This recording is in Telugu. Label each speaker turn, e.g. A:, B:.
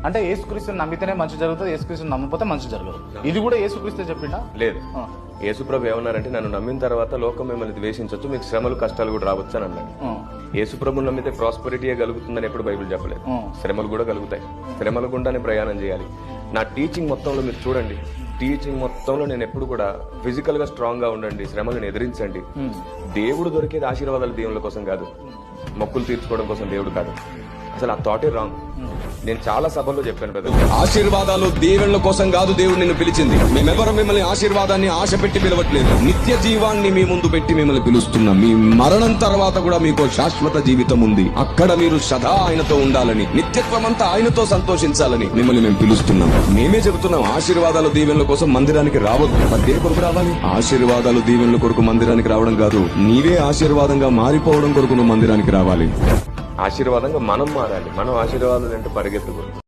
A: అంటే యేసుక్రీస్తుని నమ్మితేనే మంచి జరుగుతుంది, యేసుక్రీస్తుని నమ్మకపోతే మంచి జరగదు. ఇది కూడా యేసుక్రీస్తే చెప్పిండా?
B: లేదు, యేసుప్రభు ఏమన్నారంటే నన్ను నమ్మిన తర్వాత లోకం మిమ్మల్ని ద్వేషించవచ్చు, మీకు శ్రమలు కష్టాలు కూడా రావచ్చు అని అన్నాడు. యేసుప్రభుని నమ్మితే ప్రాస్పరిటీయే కలుగుతుందని ఎప్పుడు బైబిల్ చెప్పలేదు. శ్రమలు కూడా కలుగుతాయి, శ్రమల గుండానే ప్రయాణం చేయాలి. నా టీచింగ్ మొత్తంలో మీరు చూడండి, టీచింగ్ మొత్తంలో నేను ఎప్పుడు కూడా ఫిజికల్ గా స్ట్రాంగ్ గా ఉండండి, శ్రమలను ఎదిరించండి. దేవుడు దొరికేది ఆశీర్వాదాలు దేవుళ్ళ కోసం కాదు, మొక్కులు తీర్చుకోవడం కోసం దేవుడు కాదు. అసలు ఆ థాటే రాంగ్. నేను చాలా సభల్లో చెప్పాను బ్రదర్,
C: ఆశీర్వాదాలు దేవుళ్ళ కోసం కాదు దేవుడు నిన్ను పిలిచింది. మేమెవరు మిమ్మల్ని ఆశీర్వాదాన్ని ఆశ పెట్టి పిలవట్లేదు, నిత్య జీవాన్ని మీ ముందు పెట్టి మిమ్మల్ని పిలుస్తున్నాం. మీ మరణం తర్వాత కూడా మీకు శాశ్వత జీవితం ఉంది, అక్కడ మీరు సదా ఆయనతో ఉండాలని, నిత్యత్వం అంతా ఆయనతో సంతోషించాలని మిమ్మల్ని మేము పిలుస్తున్నాం. మేమే చెబుతున్నాం ఆశీర్వాదాలు దీవెనల కోసం మందిరానికి రావద్దు. మరి దేని కొరకు రావాలి? ఆశీర్వాదాలు దీవెనల కొరకు మందిరానికి రావడం కాదు, నీవే ఆశీర్వాదంగా మారిపోవడం కొరకు నువ్వు మందిరానికి రావాలి.
B: ఆశీర్వాదంగా మనం మారాలి. మనం ఆశీర్వాదాలు అంటే పరిగెత్తుకూడదు.